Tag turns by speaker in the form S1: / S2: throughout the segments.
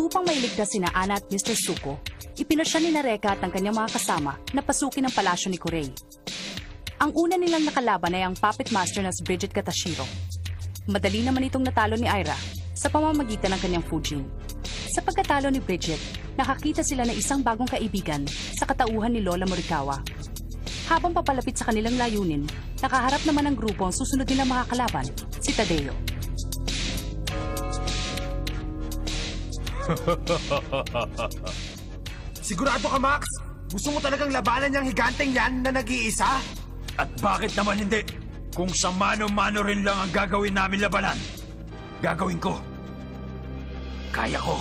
S1: upang mailigtas sina Ana at Mr. Suko, ipinasya ni Reka at ang kanyang mga kasama na pasukin ang palasyo ni Kurei. Ang una nilang nakalaban ay ang puppet master na si Bridget Katashiro. Madali naman itong natalo ni Aira sa pamamagitan ng kanyang Fujin. Sa pagkatalo ni Bridget, nakakita sila ng isang bagong kaibigan sa katauhan ni Lola Morikawa. Habang papalapit sa kanilang layunin, nakaharap naman ang grupo ang susunod nilang makakalaban, si Tadeo.
S2: Sigurado ka, Max? Gusto mo talagang labanan niyang higanteng yan na nag-iisa?
S3: At bakit naman hindi? Kung sa mano-mano rin lang ang gagawin namin labanan, gagawin ko. Kaya ko.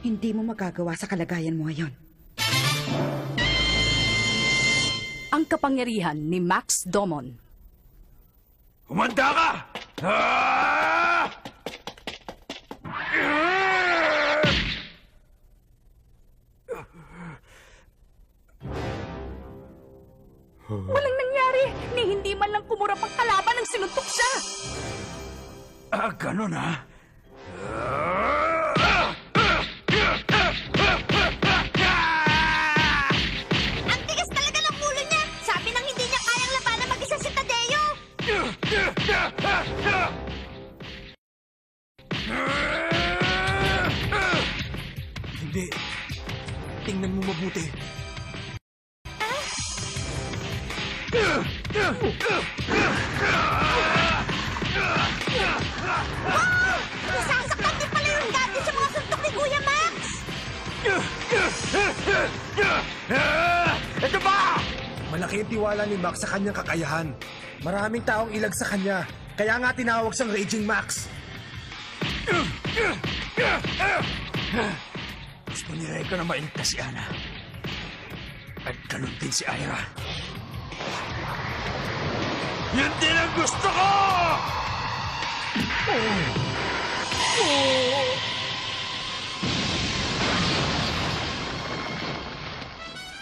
S4: Hindi mo magagawa sa kalagayan mo ngayon.
S1: Ang kapangyarihan ni Max Domon.
S3: Humanda ka! Ah!
S1: Walang nangyari ni hindi man lang kumurap ang kalaban ng sinuntok siya.
S3: Ganun ha?
S5: Ang tigas talaga ng ulo niya! Sabi nang hindi niya kayang labanan mag-isa si Tadeo!
S2: Hindi. Tingnan mo mabuti.
S5: Nasasaktan din pala yung gabi sa mga suntok ni Kuya Max!
S3: Ito ba?
S2: Malaki ang tiwala ni Max sa kanyang kakayahan. Maraming taong ilag sa kanya. Kaya nga tinawag siyang Raging Max.
S3: Gusto ni Reiko na maintas si Ana. At ganun din si Aira. Yun din ang gusto ko!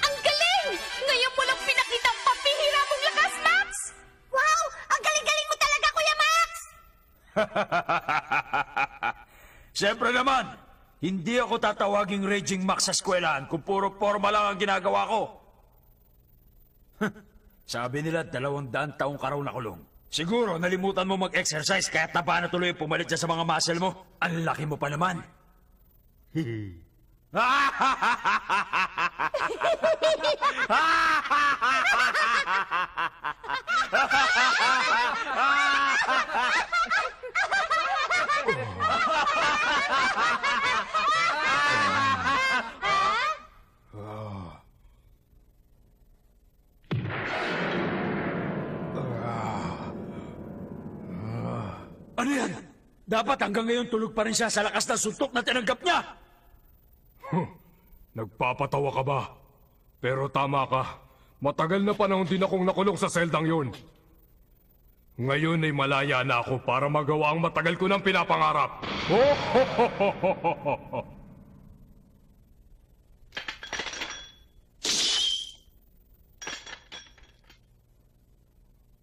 S5: Ang galing! Ngayon mo lang pinakita ang pambihira mong lakas, Max! Wow! Ang galing-galing mo talaga, Kuya Max!
S3: Siyempre naman, hindi ako tatawaging Raging Max sa eskwelahan kung puro forma lang ang ginagawa ko. Sabi nila 200 taong ka raw nakulong. Siguro nalimutan mo mag-exercise kaya taba na tuloy pumalit dyan sa mga muscle mo. Ang laki mo pa naman. Ano yan? Dapat hanggang ngayon tulog pa rin siya sa lakas ng suntok na tinanggap niya.
S6: Nagpapatawa ka ba? Pero tama ka. Matagal na panahon din akong nakulong sa seldang yun. Ngayon ay malaya na ako para magawa ang matagal ko ng pinapangarap.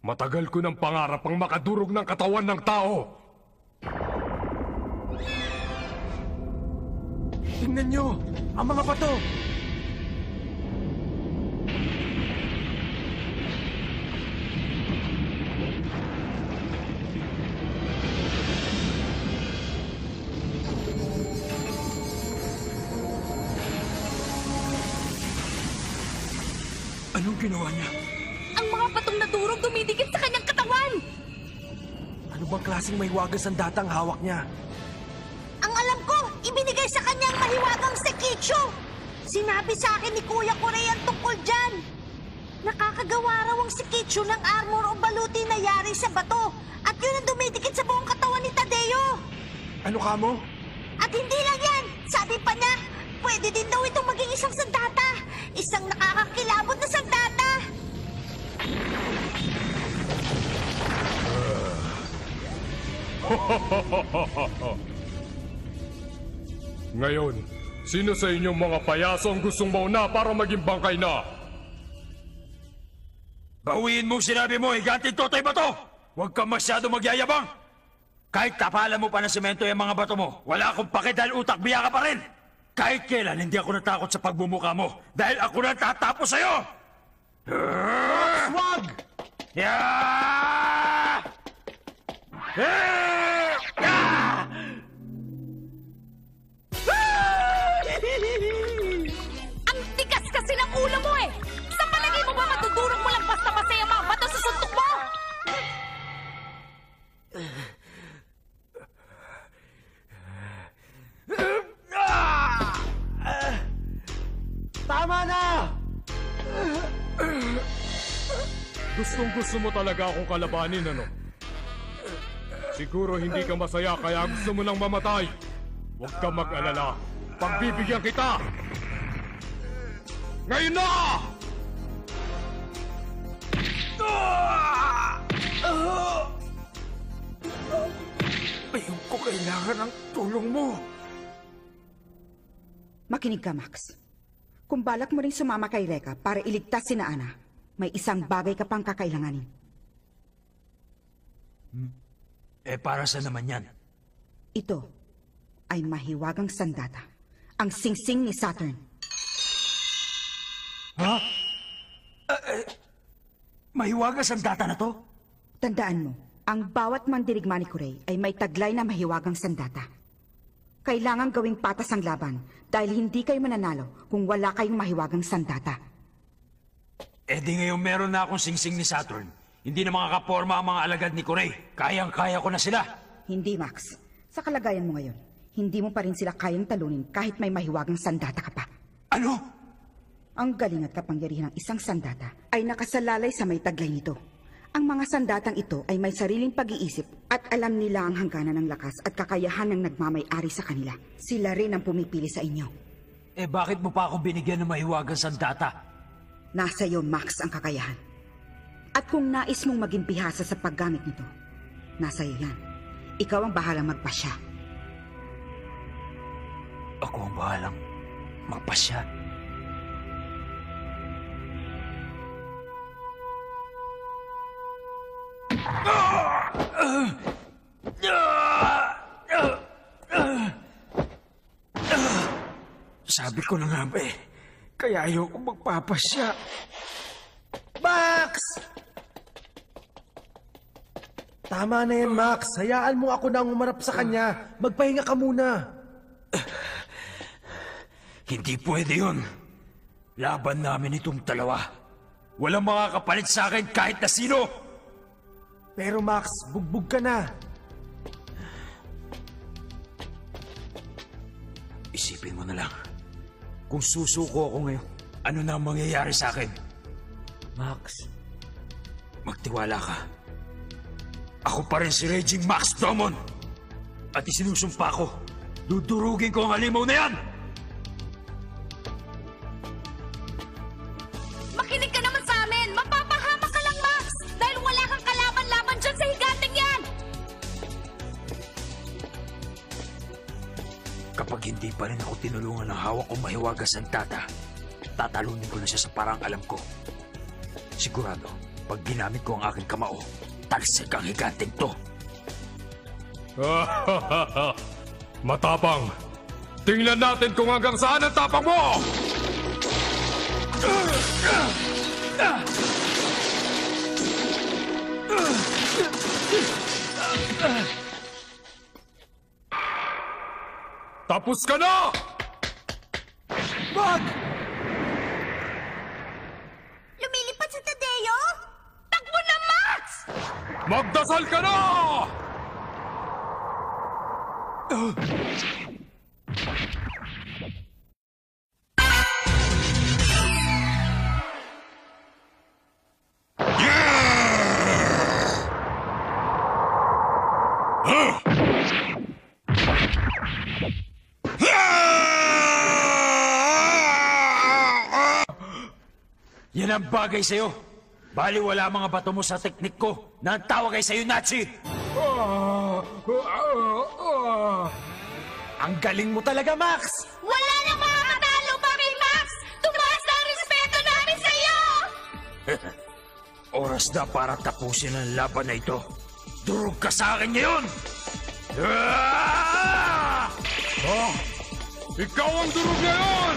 S6: Matagal ko ng pangarap ang makadurog ng katawan ng tao.
S2: Tingnan nyo! Ang mga bato!
S3: Anong ginawa niya?
S5: Ang mga patong nadurog dumidikit sa kanyang katawan!
S2: Ano bang klaseng mahiwagas ang datang hawak niya?
S5: Ang alam ko, ibinigay sa kanyang mahiwagang Sekichu! Sinabi sa akin ni Kuya Kurei ang tungkol dyan. Nakakagawa raw ang Sekichu ng armor o baluti na yari sa bato. At yun ang dumidikit sa buong katawan ni Tadeo.
S2: Ano ka mo?
S5: At hindi lang yan. Sabi pa niya, pwede din daw itong maging isang sandata. Isang nakakakilabot na sandata.
S6: Ngayon, sino sa inyong mga payaso ang gustong mauna para maging bangkay na?
S3: Bawiin mo sinabi mo, higanting Totoy ba to? Huwag kang masyado magyayabang. Kahit tapalan mo pa ng semento yung mga bato mo, wala akong pake dahil utak biya ka pa rin! Kahit kailan, hindi ako natakot sa pagbumuka mo dahil ako na tatapos sa'yo!
S2: Wag!
S3: Yeah!
S1: Ang tigas kasi ng ulo mo eh! Sa palagay mo ba matudurog mo lang basta-basta yung mga bato sa suntok mo?
S2: Tama na!
S6: Gustong-gusto mo talaga akong kalabanin, ano? Siguro hindi ka masaya kaya gusto mo nang mamatay. Huwag ka mag-alala. Pagbibigyan kita! Ngayon na!
S3: Ngayon ko kailangan ng tulong mo.
S4: Makinig ka, Max. Kung balak mo rin sumama kay Rekka para iligtas si Ana, may isang bagay ka pang kakailanganin.
S3: Para saan naman yan?
S4: Ito ay mahiwagang sandata. Ang singsing ni Saturn.
S3: Ha? Mahiwagas ang data na to?
S4: Tandaan mo, ang bawat mandirigma ni Kurey ay may taglay na mahiwagang sandata. Kailangan gawing patas ang laban dahil hindi kayo mananalo kung wala kayong mahiwagang sandata.
S3: Di ngayon meron na akong singsing ni Saturn. Hindi na makakaporma ang mga alagad ni Kurey. Kayang-kaya ko na sila.
S4: Hindi, Max. Sa kalagayan mo ngayon, hindi mo pa rin sila kayang talunin kahit may mahiwagang sandata ka pa.
S3: Ano?
S4: Ang galing at kapangyarihan ng isang sandata ay nakasalalay sa may taglay nito. Ang mga sandatang ito ay may sariling pag-iisip at alam nila ang hangganan ng lakas at kakayahan ng nagmamay-ari sa kanila. Sila rin ang pumipili sa inyo.
S3: Bakit mo pa ako binigyan ng mahiwagang sandata?
S4: Nasa iyo, Max, ang kakayahan. At kung nais mong maging bihasa sa paggamit nito, nasa iyo yan. Ikaw ang bahalang magpasya.
S3: Ako ang bahalang magpasya. Sabi ko na nga ba kaya ayoko magpapasya.
S2: Max! Tama na yan, Max. Hayaan mo ako na ang umarap sa kanya. Magpahinga ka muna.
S3: Hindi pwede yun. Laban namin itong dalawa. Walang makakapalit sa akin kahit na sino.
S2: Pero Max, bugbog ka na.
S3: Isipin mo na lang. Kung susuko ako ngayon, ano na ang mangyayari sa akin?
S2: Max,
S3: Magtiwala ka. Ako pa rin si Raging Max Domon. At isinusumpa ko, dudurugin ko ang halimaw na yan!
S1: Makinig ka naman sa amin! Mapapahamak ka lang, Max! Dahil wala kang kalaban-laban dyan sa higanteng yan!
S3: Kapag hindi pa rin ako tinulungan ng hawak kong mahiwagas ang tata, tatalunin ko na siya sa parang alam ko. Sigurado, pag ginamit ko ang aking kamao, talsik ang higanteng to.
S6: Matapang. Tingnan natin kung hanggang saan ang tapang mo! Tapos ka na!
S2: wag!
S5: Lumilipad sa Tadeo?
S1: Takbo na, Max!
S6: Magdasal ka na!
S3: Yan ang bagay sa'yo. Bali wala mga bato mo sa teknik ko na ang tawag ay sa'yo, Nazi!
S2: Ang galing mo talaga, Max!
S1: Wala na makakatalo pa kay Max! Tumaas na ang respeto namin sa'yo!
S3: Oras na para tapusin ang laban na ito. Durog ka sa akin ngayon! Ah!
S6: Ah! Ikaw ang durog ngayon!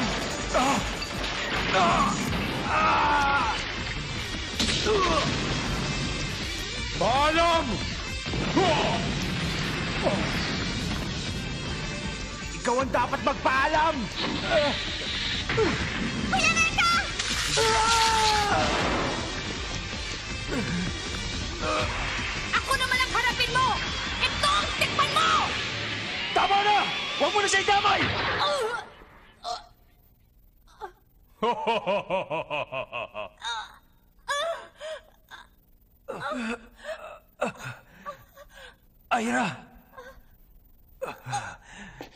S6: Paalam!
S2: Ikaw ang dapat magpaalam!
S5: Kuya Reka! Ako naman ang harapin mo! Ito ang tikman mo!
S3: Tama na! Huwag mo na siya idamay! Ira!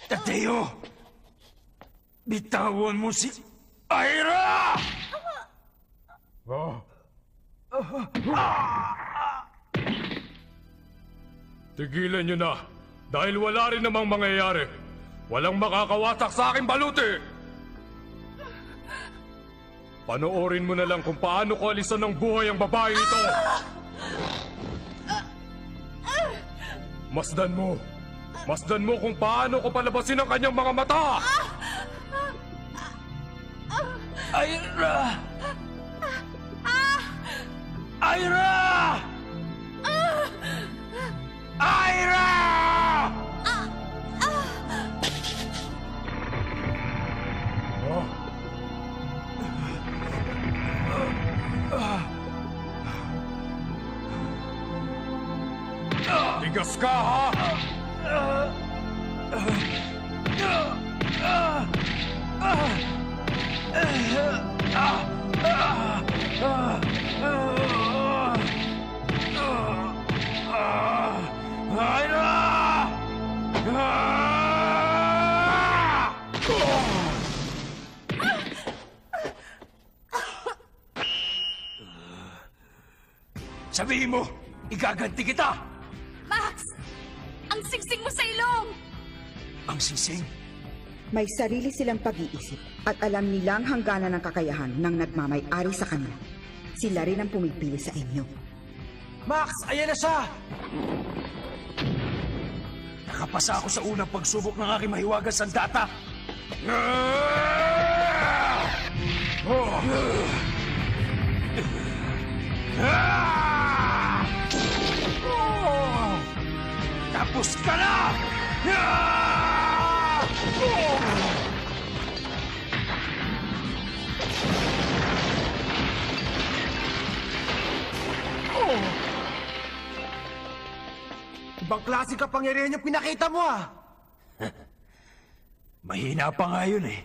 S3: Tadeo! Bitawan mo si Ira!
S6: Tigilan nyo na, dahil wala rin namang mangyayari. Walang makakawasak sa aking baluti! Panoorin mo na lang kung paano ko alisan ng buhay ang babaeng ito! Masdan mo! Masdan mo kung paano ko palabasin ang kanyang mga mata!
S3: Ira! Ira! Ira!
S6: Tigas ka, ha?
S3: Sabihin mo, igaganti kita!
S5: Max! Ang singsing mo sa ilong!
S3: Ang sising?
S4: May sarili silang pag-iisip at alam nilang hangganan ng kakayahan ng nagmamay-ari sa kanila. Sila rin ang pumipili sa inyo.
S2: Max, ayan na siya!
S3: Nakapasa ako sa unang pagsubok ng aking mahiwagang sandata. Tapos ka na!
S2: Ibang klase kapangyarihan yung pinakita mo, ah!
S3: Mahina pa nga yun eh.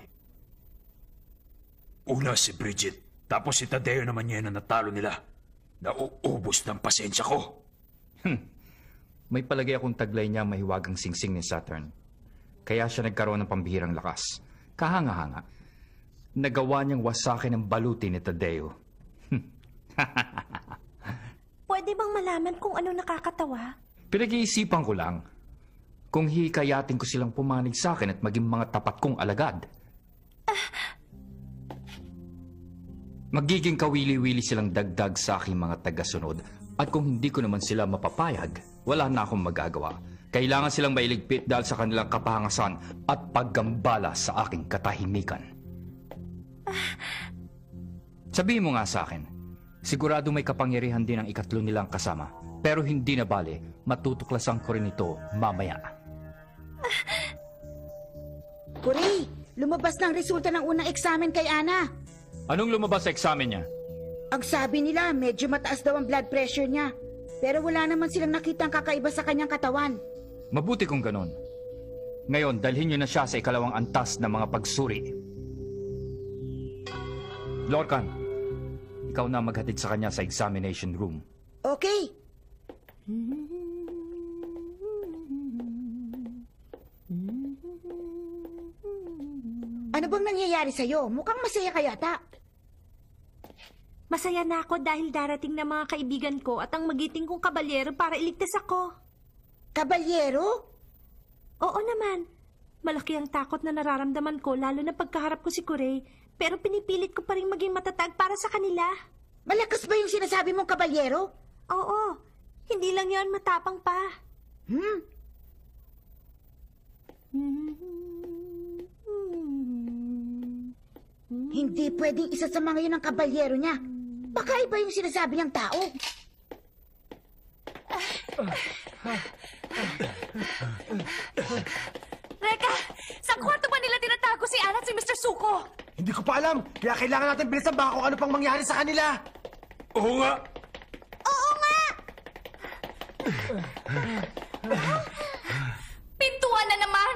S3: Una si Bridget, tapos si Tadeo naman yan na natalo nila. Nauubos ng pasensya ko.
S7: May palagay akong taglay niya ang mahiwagang singsing ni Saturn. Kaya siya nagkaroon ng pambihirang lakas. Kahanga-hanga. Nagawa niyang wasakin ang baluti ni Tadeo.
S5: Pwede bang malaman kung ano nakakatawa?
S7: Pinag-iisipan ko lang kung hikayatin ko silang pumanig sa akin at maging mga tapat kong alagad. Magiging kawili-wili silang dagdag sa aking mga tagasunod at kung hindi ko naman sila mapapayag, wala na akong magagawa. Kailangan silang mailigpit dahil sa kanilang kapahangasan at paggambala sa aking katahimikan. Sabihin mo nga sa akin, sigurado may kapangyarihan din ang ikatlo nilang kasama. Pero hindi na bale, matutuklasan ko rin ito mamaya.
S4: Kuray, lumabas na ang resulta ng unang eksamen kay Ana.
S7: Anong lumabas sa eksamen niya?
S4: Ang sabi nila, medyo mataas daw ang blood pressure niya. Pero wala naman silang nakitang kakaiba sa kanyang katawan.
S7: Mabuti kung ganon. Ngayon, dalhin niyo na siya sa ikalawang antas ng mga pagsuri. Lorcan, ikaw na maghatid sa kanya sa examination room.
S4: Okay. Ano bang nangyayari sa'yo? Mukhang masaya ka yata.
S5: Masaya na ako dahil darating na mga kaibigan ko at ang magiting kong kabalyero para iligtas ako.
S4: Kabalyero?
S5: Oo naman. Malaki ang takot na nararamdaman ko lalo na pagkaharap ko si Kuray. Pero pinipilit ko pa rin maging matatag para sa kanila.
S4: Malakas ba yung sinasabi mong kabalyero?
S5: Oo. Hindi lang yon, matapang pa.
S4: Hindi pwedeng isa sa mga yun ang kabalyero niya. Baka iba yung sinasabi niyang tao.
S1: Reka, sa kwarto ba nila tinatago si Anna at si Mr. Suko?
S2: Hindi ko pa alam, kaya kailangan natin bilisan baka kung ano pang mangyari sa kanila.
S3: Oo nga!
S5: Oo nga!
S1: Pintuan na naman!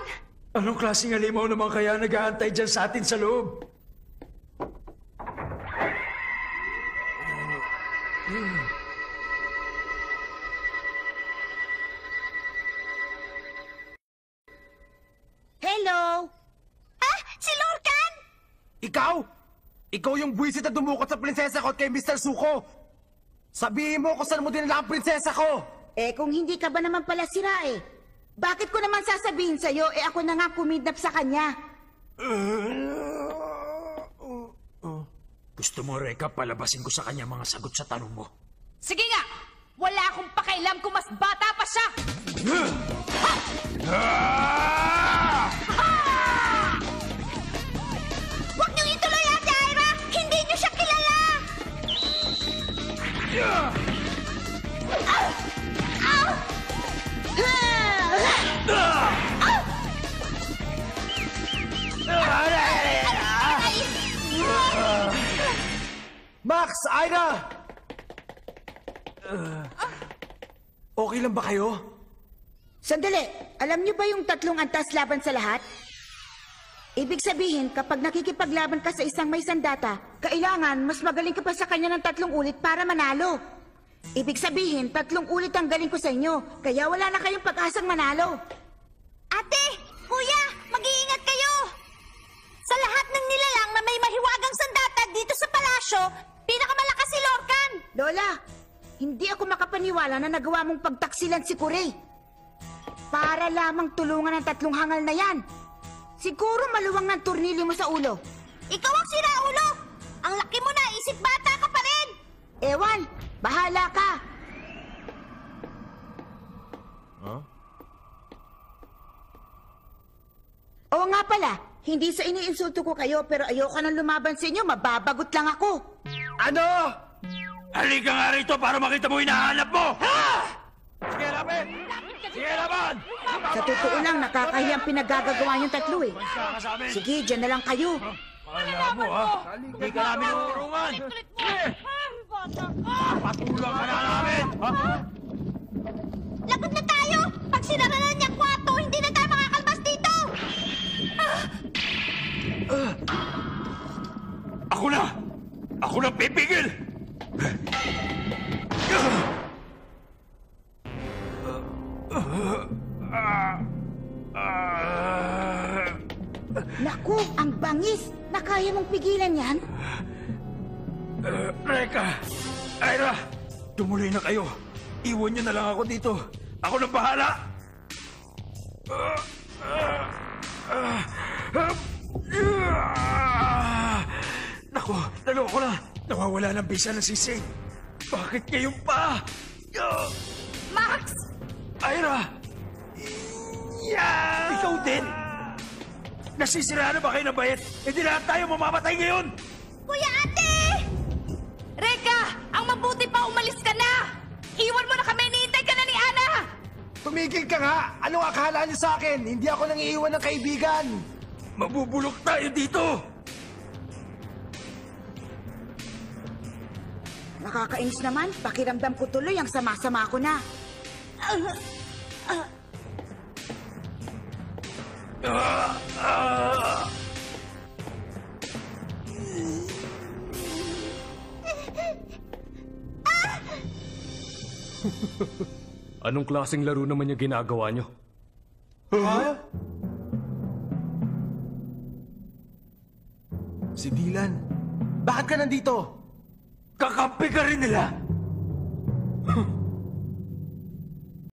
S3: Anong klaseng halimaw naman kaya nag-aantay dyan sa atin sa loob?
S4: Hello!
S5: Ah, si Lorcan!
S2: Ikaw? Ikaw yung buwisit na dumukot sa prinsesa ko at kay Mr. Suko. Sabihin mo kung saan mo dinala ang prinsesa ko.
S4: Eh kung hindi ka ba naman pala sira eh. Bakit ko naman sasabihin sa'yo eh ako na nga kumidnap sa kanya?
S3: Gusto mo, Reka, palabasin ko sa kanya mga sagot sa tanong mo.
S1: Sige nga! Wala akong pakialam kung mas bata pa siya!
S5: Huwag niyong ituloy, Ate Ira! Hindi niyo siya kilala!
S2: Max! Ira! Okay lang ba kayo?
S4: Sandali, alam niyo ba yung tatlong antas laban sa lahat? Ibig sabihin, kapag nakikipaglaban ka sa isang may sandata, kailangan mas magaling ka pa sa kanya ng 3 ulit para manalo. Ibig sabihin, 3 ulit ang galing ko sa inyo, kaya wala na kayong pag-asang manalo.
S5: Ate! Kuya! Mag-iingat kayo! Sa lahat ng nilalang na may mahiwagang sandata dito sa palasyo, pinakamalakas si Lorcan!
S4: Lola, hindi ako makapaniwala na nagawa mong pagtaksilan si Kuray. Para lamang tulungan ang 3 hangal na yan. Siguro maluwang ng turnilyo mo sa ulo.
S5: Ikaw ang siraulo! Ang laki mo na, isip bata ka pa rin!
S4: Ewan, bahala ka. Oo nga pala, hindi sa iniinsulto ko kayo pero ayoko nang lumaban sa inyo, mababagot lang ako.
S2: Ano?
S3: Halika nga rito para makita mo hinahanap mo! Sige, laban! Sige, laban!
S4: Sa totoo lang, nakakahiyang pinagagagawa yung 3 eh. Sige, dyan na lang kayo.
S3: Alam mo, ha? Hindi ka namin tutulungan! Patulang ka na namin!
S5: Lagot na tayo! Pag sinara na niyang kwarto, hindi na tayo makakalbas dito!
S3: Ako na! Ako na pipigil!
S4: Naku, ang bangis! Nakaya mong pigilan yan?
S3: Reka! Ira! Tumuloy na kayo! Iwan niyo na lang ako dito! Ako na bahala! Naku! Naloko na! Nawawala ng bisa ng sisig! Bakit ngayon pa?
S1: Max!
S3: Ira! Ikaw din! Nasisira na ba kayo ng bayet? Hindi lahat tayo mamamatay ngayon!
S5: Kuya Ate!
S1: Reka! Ang mabuti pa, umalis ka na! Iwan mo na kami, niintay ka na ni Ana!
S2: Tumigil ka nga! Anong akala niyo sa akin? Hindi ako nang iiwan ng kaibigan!
S3: Mabubulok tayo dito!
S4: Nakakainis naman, pakiramdam ko tuloy ang sama-sama ko na.
S6: Anong klaseng laro naman yung ginagawa nyo?
S2: Ha? Si Dylan, bakit ka nandito?
S3: Kakampi ka rin nila!